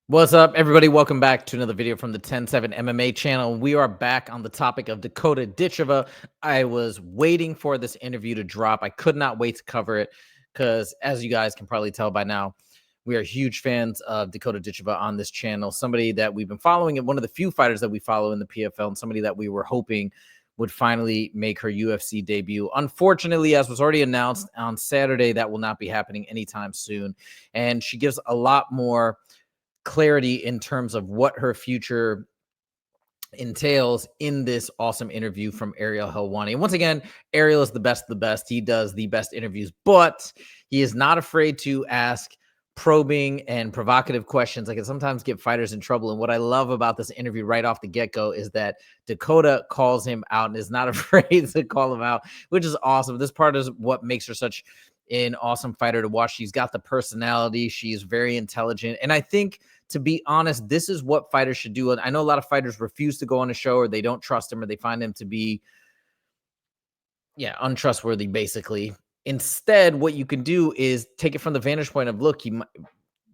What's up, everybody? Welcome back to another video from the 10-7 MMA channel. We are back on the topic of Dakota Ditcheva. I was waiting for this interview to drop. I could not wait to cover it because, as you guys can probably tell by now, we are huge fans of Dakota Ditcheva on this channel. Somebody that we've been following, and one of the few fighters that we follow in the PFL, and somebody that we were hoping would finally make her UFC debut. Unfortunately, as was already announced on Saturday, that will not be happening anytime soon. And she gives a lot more clarity in terms of what her future entails in this awesome interview from Ariel Helwani. And once again, Ariel is the best of the best. He does the best interviews, but he is not afraid to ask probing and provocative questions. I can sometimes get fighters in trouble. And what I love about this interview right off the get-go is that Dakota calls him out and is not afraid to call him out, which is awesome. This part is what makes her such an awesome fighter to watch. She's got the personality. She's very intelligent. And I think, to be honest, this is what fighters should do. And I know a lot of fighters refuse to go on a show, or they don't trust him, or they find him to be, untrustworthy, basically. Instead, what you can do is take it from the vantage point of, look,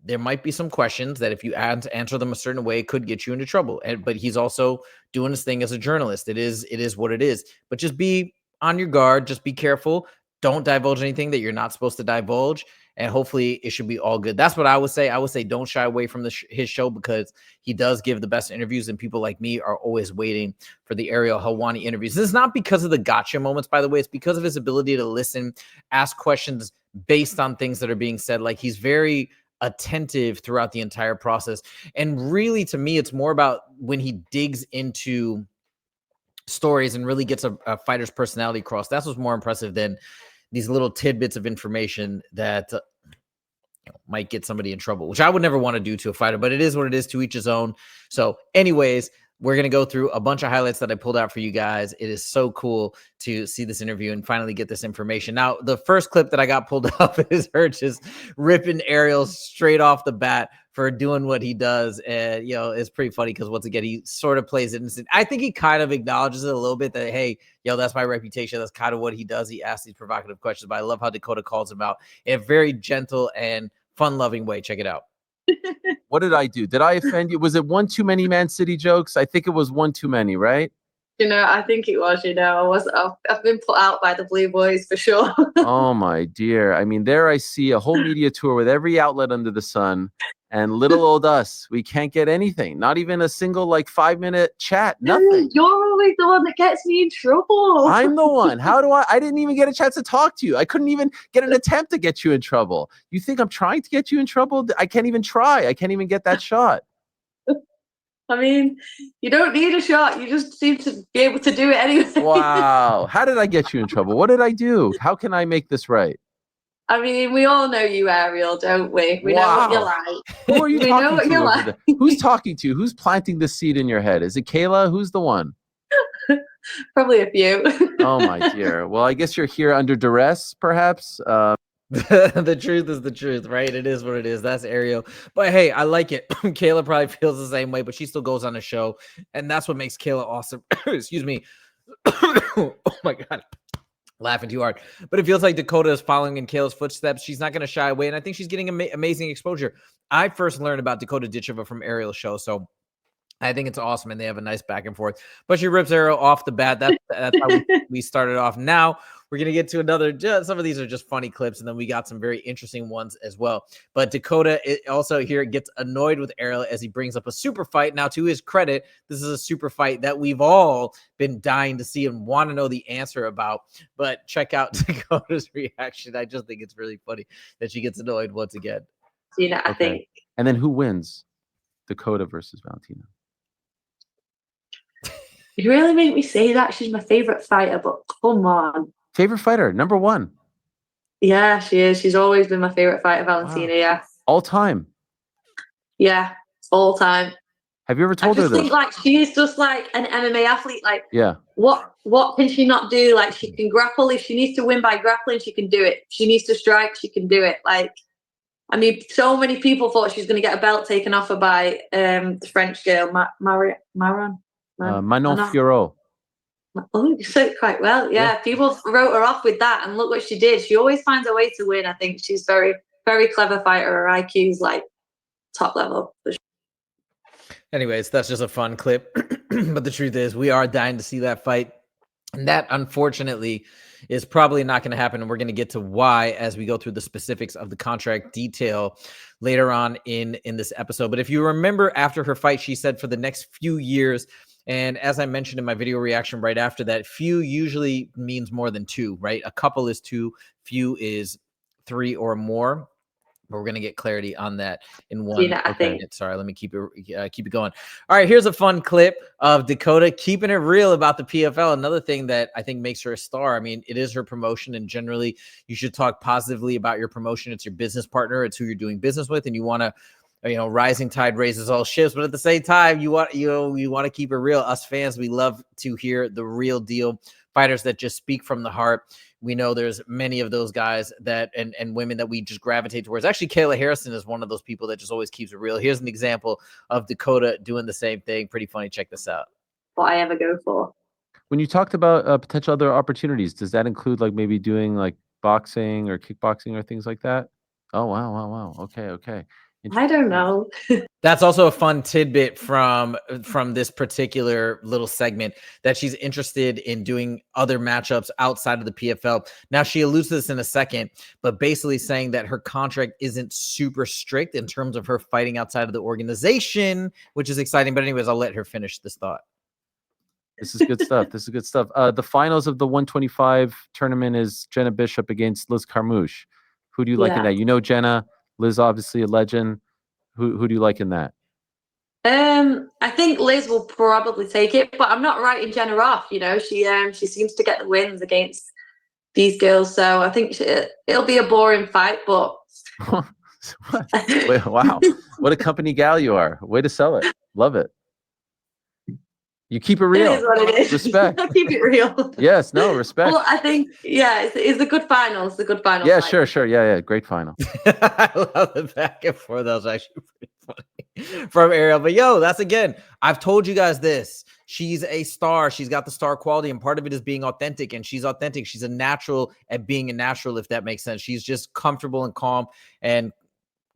there might be some questions that if you answer them a certain way, it could get you into trouble. But he's also doing his thing as a journalist. It is what it is. But just be on your guard. Just be careful. Don't divulge anything that you're not supposed to divulge. And hopefully it should be all good. That's what I would say. I would say don't shy away from his show, because he does give the best interviews, and people like me are always waiting for the Ariel Helwani interviews. This is not because of the gotcha moments, by the way. It's because of his ability to listen, ask questions based on things that are being said. Like, he's very attentive throughout the entire process. And really, to me, it's more about when he digs into stories and really gets a fighter's personality across. That's what's more impressive than these little tidbits of information that might get somebody in trouble, which I would never want to do to a fighter, but it is what it is. To each his own. So anyways, we're going to go through a bunch of highlights that I pulled out for you guys. It is so cool to see this interview and finally get this information. Now, the first clip that I got pulled up is her just ripping Ariel straight off the bat for doing what he does. And, it's pretty funny because, once again, he sort of plays it innocent. I think he kind of acknowledges it a little bit that, hey, that's my reputation. That's kind of what he does. He asks these provocative questions, but I love how Dakota calls him out in a very gentle and fun-loving way. Check it out. What did I do? Did I offend you? Was it one too many Man City jokes? I think it was one too many, right? I think it was, I've been put out by the Blue Boys for sure. Oh my dear. I mean, there I see a whole media tour with every outlet under the sun, and little old us, we can't get anything. Not even a single 5-minute chat. Nothing. You're always the one that gets me in trouble. I'm the one. How do I didn't even get a chance to talk to you. I couldn't even get an attempt to get you in trouble. You think I'm trying to get you in trouble? I can't even try. I can't even get that shot. I mean, you don't need a shot. You just seem to be able to do it anyway. Wow. How did I get you in trouble? What did I do? How can I make this right? I mean, we all know you, Ariel, don't we? We know what you're like. Who are you talking to over there? Who's talking to you? Who's planting the seed in your head? Is it Kayla? Who's the one? Probably a few. Oh, my dear. Well, I guess you're here under duress, perhaps. The truth is the truth, right? It is what it is. That's Ariel. But hey, I like it. Kayla probably feels the same way, but she still goes on the show. And that's what makes Kayla awesome. Excuse me. Oh, my God. Laughing too hard. But it feels like Dakota is following in Kayla's footsteps. She's not going to shy away. And I think she's getting amazing exposure. I first learned about Dakota Ditcheva from Ariel's show. So I think it's awesome, and they have a nice back and forth. But she rips Ariel off the bat. That's how we started off. Now we're going to get to another. Some of these are just funny clips, and then we got some very interesting ones as well. But Dakota also here gets annoyed with Ariel as he brings up a super fight. Now, to his credit, this is a super fight that we've all been dying to see and want to know the answer about. But check out Dakota's reaction. I just think it's really funny that she gets annoyed once again. I think. And then who wins? Dakota versus Valentina. You really make me say that. She's my favorite fighter, but come on. Favorite fighter, number one. Yeah, she is. She's always been my favorite fighter, Valentina. Wow. Yeah. All time. Yeah, all time. Have you ever told her this? I think she's just like an MMA athlete. Yeah. What can she not do? She can grapple. If she needs to win by grappling, she can do it. If she needs to strike, she can do it. I mean, so many people thought she was going to get a belt taken off her by the French girl, Manon Fiorot. Oh, you said it quite well. Yeah, people wrote her off with that, and look what she did. She always finds a way to win. I think she's very, very clever fighter. Her IQ's top level. Anyways, that's just a fun clip. But the truth is, we are dying to see that fight. And that, unfortunately, is probably not going to happen. And we're going to get to why as we go through the specifics of the contract detail later on in this episode. But if you remember, after her fight, she said for the next few years, and as I mentioned in my video reaction right after that, few usually means more than two, right? A couple is two, few is three or more. But we're going to get clarity on that in one minute. Sorry, let me keep it going. All right, here's a fun clip of Dakota keeping it real about the PFL. Another thing that I think makes her a star. I mean, it is her promotion, and generally you should talk positively about your promotion. It's your business partner. It's who you're doing business with, and you want to, rising tide raises all ships. But at the same time, you want to keep it real. Us fans, we love to hear the real deal. Fighters that just speak from the heart. We know there's many of those guys that and women that we just gravitate towards. Actually, Kayla Harrison is one of those people that just always keeps it real. Here's an example of Dakota doing the same thing. Pretty funny. Check this out. What I ever go for. When you talked about potential other opportunities, does that include like maybe doing like boxing or kickboxing or things like that? Oh, wow. Okay. I don't know. That's also a fun tidbit from this particular little segment, that she's interested in doing other matchups outside of the PFL. Now, she alludes to this in a second, but basically saying that her contract isn't super strict in terms of her fighting outside of the organization, which is exciting. But anyways, I'll let her finish this thought. This is good stuff. The finals of the 125 tournament is Jenna Bishop against Liz Carmouche. Who do you like in that? You know Jenna. Liz, obviously a legend. Who do you like in that? I think Liz will probably take it, but I'm not writing Jenna off. She seems to get the wins against these girls, so I think it'll be a boring fight. But wow, what a company gal you are! Way to sell it. Love it. You keep it real. It is what it is. Respect. I keep it real. Yes, no, respect. Well, I think, it's a good final. It's a good final. Yeah, fight. sure. Yeah, great final. I love the back and forth. That was actually pretty funny from Ariel. But that's again, I've told you guys this. She's a star. She's got the star quality, and part of it is being authentic, and she's authentic. She's a natural at being a natural, if that makes sense. She's just comfortable and calm and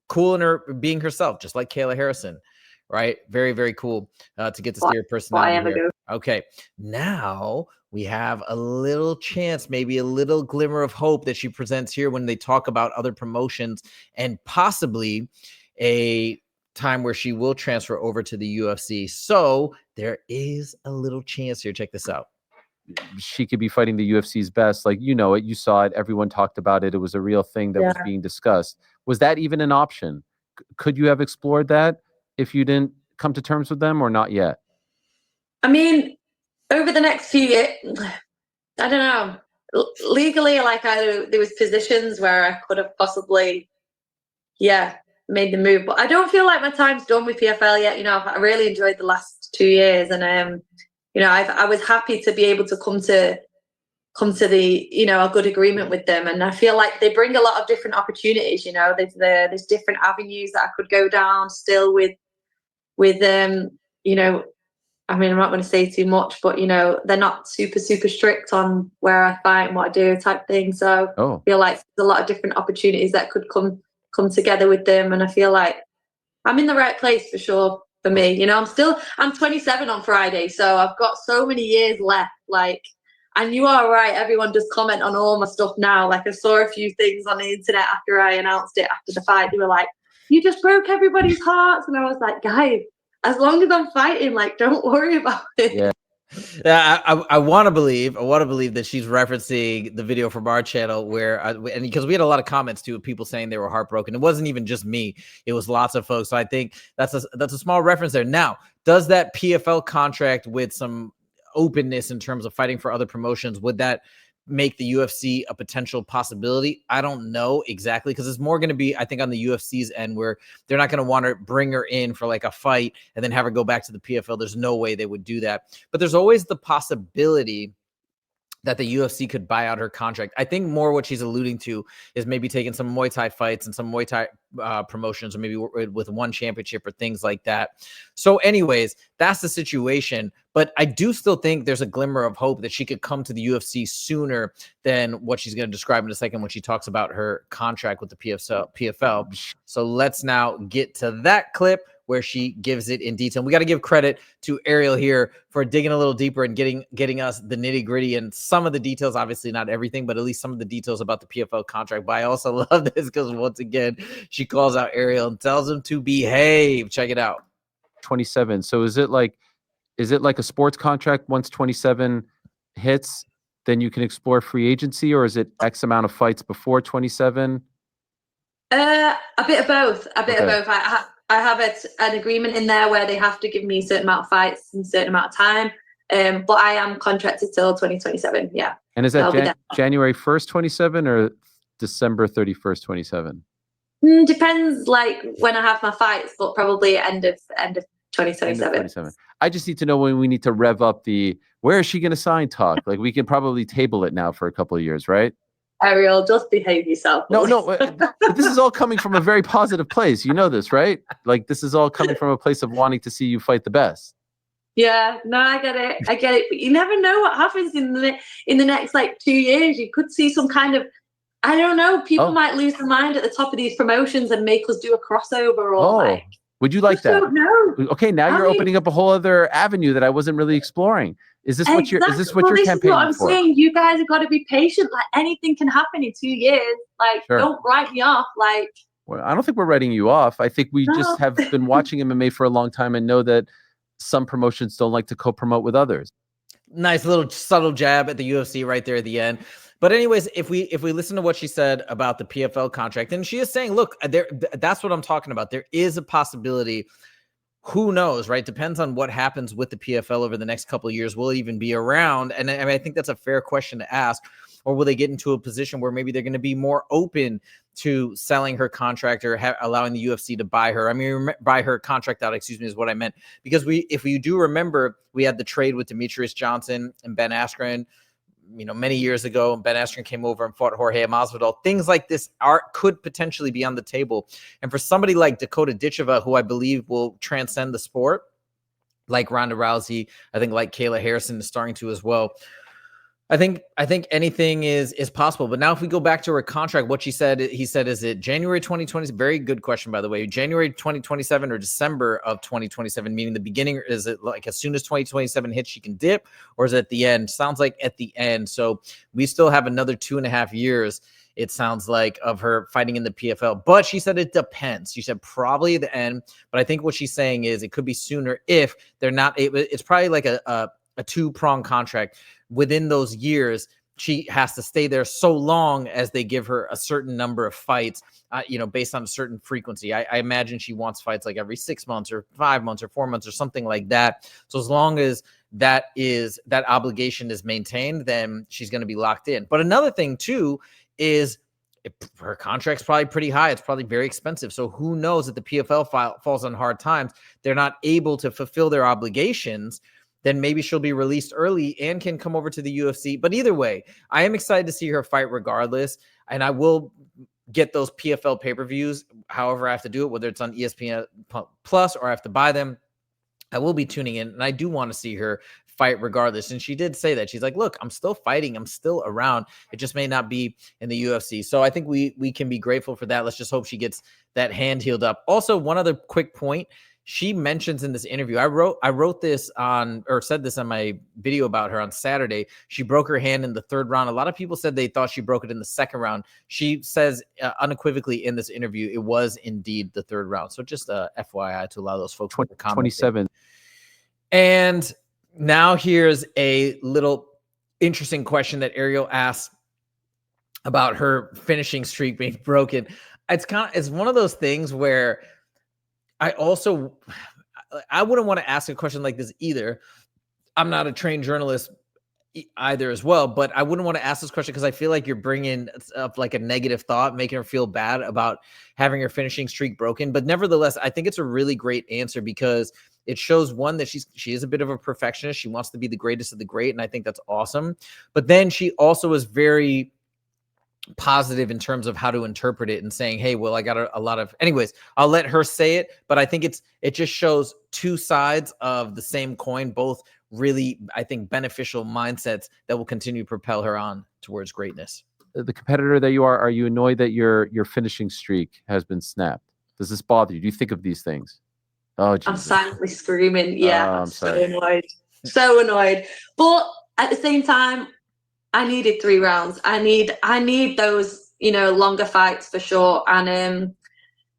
cool in her being herself, just like Kayla Harrison. Right. Very, very cool to get to see her personality here. Okay. Now we have a little chance, maybe a little glimmer of hope that she presents here when they talk about other promotions and possibly a time where she will transfer over to the UFC. So there is a little chance here. Check this out. She could be fighting the UFC's best. Like, it, you saw it. Everyone talked about it. It was a real thing that was being discussed. Was that even an option? Could you have explored that if you didn't come to terms with them, or not yet? I mean, over the next few years, I don't know. Legally, there was positions where I could have possibly, made the move. But I don't feel like my time's done with PFL yet. I really enjoyed the last 2 years, and I was happy to be able to come to the a good agreement with them, and I feel like they bring a lot of different opportunities. There's different avenues that I could go down still with I mean, I'm not going to say too much, but they're not super strict on where I fight and what I do type thing. So I feel like there's a lot of different opportunities that could come together with them, and I feel like I'm in the right place for sure. For me, I'm 27 on Friday, so I've got so many years left. And you are right, everyone does comment on all my stuff now. I saw a few things on the internet after I announced it after the fight. They were like, "You just broke everybody's hearts," and I was like, guys, as long as I'm fighting, don't worry about it. Yeah, I want to believe that she's referencing the video from our channel where, and because we had a lot of comments too, of people saying they were heartbroken. It wasn't even just me; it was lots of folks. So I think that's a small reference there. Now, does that PFL contract with some openness in terms of fighting for other promotions, would that make the UFC a potential possibility? I don't know exactly, because it's more going to be, I think, on the UFC's end, where they're not going to want to bring her in for a fight and then have her go back to the PFL. There's no way they would do that. But there's always the possibility that the UFC could buy out her contract. I think more what she's alluding to is maybe taking some Muay Thai fights and some Muay Thai promotions, or maybe with one championship or things like that. So anyways, that's the situation. But I do still think there's a glimmer of hope that she could come to the UFC sooner than what she's going to describe in a second when she talks about her contract with the PFL. So let's now get to that clip where she gives it in detail. And we got to give credit to Ariel here for digging a little deeper and getting us the nitty gritty and some of the details. Obviously not everything, but at least some of the details about the PFL contract. But I also love this because once again, she calls out Ariel and tells him to behave. Check it out. 27. So is it like a sports contract? Once 27 hits, then you can explore free agency, or is it X amount of fights before 27? A bit of both. A bit of both. I have an agreement in there where they have to give me a certain amount of fights in a certain amount of time. But I am contracted till 2027. Yeah. And is that January 1st, 27 or December 31st, 27? Depends, like when I have my fights, but probably end of 2027. End of 27. I just need to know when we need to rev up the where is she going to sign talk. Like we can probably table it now for a couple of years, right? Ariel, just behave yourself. No. This is all coming from a very positive place. You know this, right? Like this is all coming from a place of wanting to see you fight the best. Yeah, no, I get it. But you never know what happens in the next like 2 years. You could see some kind of, I don't know, people might lose their mind at the top of these promotions and make us do a crossover or like. Would you like that? Don't know. Okay, now you're opening up a whole other avenue that I wasn't really exploring. Is this what you're campaigning is what I'm for? saying. You guys have got to be patient. Like anything can happen in 2 years. Like don't write me off. Like well, I don't think we're writing you off. I think we just have been watching MMA for a long time and know that some promotions don't like to co-promote with others. Nice little subtle jab at the UFC right there at the end. But anyways, if we listen to what she said about the PFL contract, and she is saying, look, that's what I'm talking about. There is a possibility. Who knows, right? Depends on what happens with the PFL over the next couple of years. Will it even be around? And I mean, I think that's a fair question to ask. Or will they get into a position where maybe they're going to be more open to selling her contract or allowing the UFC to buy her? I mean, buy her contract out, excuse me, is what I meant. Because if we do remember, we had the trade with Demetrius Johnson and Ben Askren, many years ago. Ben Askren came over and fought Jorge Masvidal. Things like this could potentially be on the table. And for somebody like Dakota Ditcheva, who I believe will transcend the sport, like Ronda Rousey, I think like Kayla Harrison is starting to as well. I think anything is possible. But now if we go back to her contract, what he said, is it January 2020? Very good question, by the way. January 2027 or December of 2027, meaning the beginning? Is it like as soon as 2027 hits, she can dip? Or is it at the end? Sounds like at the end. So we still have another 2.5 years, it sounds like, of her fighting in the PFL. But she said it depends. She said probably the end. But I think what she's saying is it could be sooner if they're not. It's probably like a two-pronged contract. Within those years, she has to stay there so long as they give her a certain number of fights, based on a certain frequency. I imagine she wants fights like every 6 months or 5 months or 4 months or something like that. So as long as that obligation is maintained, then she's going to be locked in. But another thing too is her contract's probably pretty high. It's probably very expensive. So who knows if the PFL falls on hard times, they're not able to fulfill their obligations, then maybe she'll be released early and can come over to the UFC. But either way, I am excited to see her fight regardless. And I will get those PFL pay-per-views, however I have to do it, whether it's on ESPN Plus or I have to buy them. I will be tuning in, and I do want to see her fight regardless. And she did say that. She's like, look, I'm still fighting. I'm still around. It just may not be in the UFC. So I think we can be grateful for that. Let's just hope she gets that hand healed up. Also, one other quick point. She mentions in this interview, I wrote this said this on my video about her on Saturday. She broke her hand in the third round. A lot of people said they thought she broke it in the second round. She says unequivocally in this interview, it was indeed the third round. So just FYI to allow those folks to comment. 27. And now here's a little interesting question that Ariel asked about her finishing streak being broken. It's one of those things where I wouldn't want to ask a question like this either. I'm not a trained journalist either as well, but I wouldn't want to ask this question because I feel like you're bringing up like a negative thought, making her feel bad about having her finishing streak broken. But nevertheless, I think it's a really great answer because it shows, one, that she is a bit of a perfectionist. She wants to be the greatest of the great, and I think that's awesome. But then she also is very positive in terms of how to interpret it and saying, hey, well, I got a lot of, anyways, I'll let her say it, but I think it just shows two sides of the same coin, both really, I think, beneficial mindsets that will continue to propel her on towards greatness. The competitor that you are you annoyed that your finishing streak has been snapped? Does this bother you? Do you think of these things? Oh, I'm Jesus. silently screaming. Yeah, Oh, I'm I'm so sorry. annoyed. So annoyed. But at the same time, I needed 3 rounds. I need those, you know, longer fights for sure. And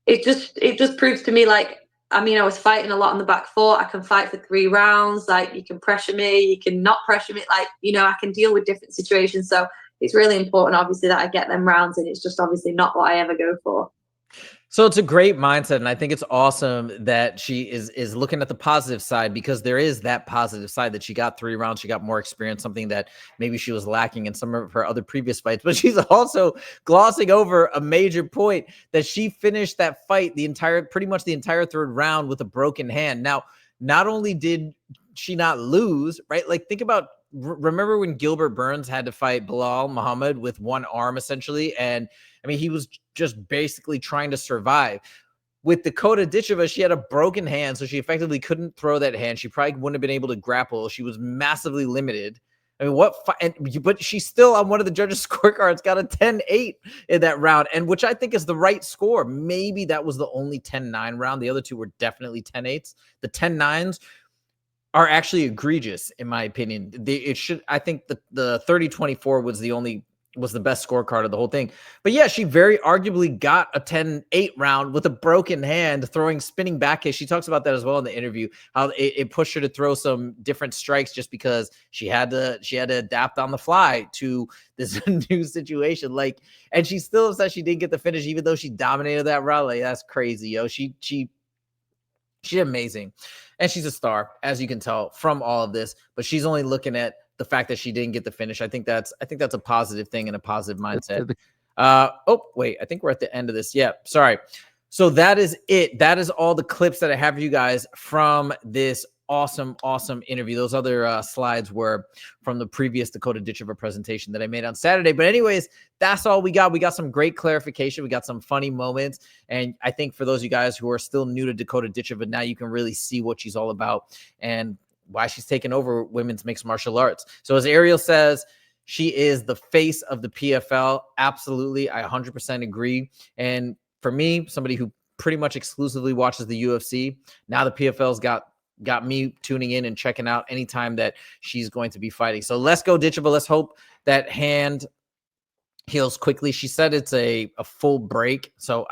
it just proves to me, like, I mean, I was fighting a lot on the back foot. I can fight for 3 rounds. Like, you can pressure me, you can not pressure me. Like, you know, I can deal with different situations. So it's really important, obviously, that I get them rounds, and it's just obviously not what I ever go for. So it's a great mindset, and I think it's awesome that she is looking at the positive side, because there is that positive side that she got 3 rounds, she got more experience, something that maybe she was lacking in some of her other previous fights. But she's also glossing over a major point, that she finished that fight pretty much the entire 3rd round with a broken hand. Now, not only did she not lose, right? Like, think about, remember when Gilbert Burns had to fight Bilal Muhammad with one arm essentially, and I mean, he was just basically trying to survive. With Dakota Ditcheva, she had a broken hand, so she effectively couldn't throw that hand. She probably wouldn't have been able to grapple. She was massively limited. I mean, but she still, on one of the judges' scorecards, got a 10-8 in that round, and which I think is the right score. Maybe that was the only 10-9 round. The other two were definitely 10-8s. The 10-9s are actually egregious, in my opinion. I think the 30-24 was the best scorecard of the whole thing. But yeah, she very arguably got a 10-8 round with a broken hand, throwing spinning back kicks. She talks about that as well in the interview, how it pushed her to throw some different strikes just because she had to adapt on the fly to this new situation. Like, and she still says she didn't get the finish, even though she dominated that round. Like, that's crazy, yo. She's amazing. And she's a star, as you can tell from all of this, but she's only looking at the fact that she didn't get the finish. I think that's a positive thing and a positive mindset. Oh, wait, I think we're at the end of this. Yeah, sorry. So that is it. That is all the clips that I have for you guys from this awesome interview. Those other slides were from the previous Dakota Ditcheva presentation that I made on Saturday. But anyways, that's all we got. We got some great clarification. We got some funny moments. And I think for those of you guys who are still new to Dakota Ditcheva, now you can really see what she's all about and why she's taken over women's mixed martial arts. So as Ariel says, she is the face of the PFL. Absolutely. I 100% agree. And for me, somebody who pretty much exclusively watches the UFC, now the PFL's got me tuning in and checking out anytime that she's going to be fighting. So let's go, Ditcheva. Let's hope that hand heals quickly. She said it's a full break. So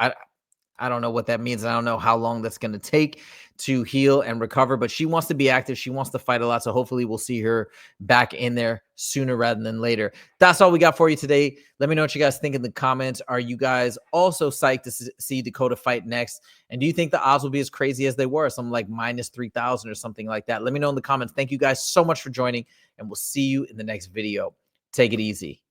I don't know what that means. I don't know how long that's going to take to heal and recover, but she wants to be active. She wants to fight a lot. So hopefully we'll see her back in there sooner rather than later. That's all we got for you today. Let me know what you guys think in the comments. Are you guys also psyched to see Dakota fight next? And do you think the odds will be as crazy as they were? Something like minus 3,000 or something like that. Let me know in the comments. Thank you guys so much for joining, and we'll see you in the next video. Take it easy.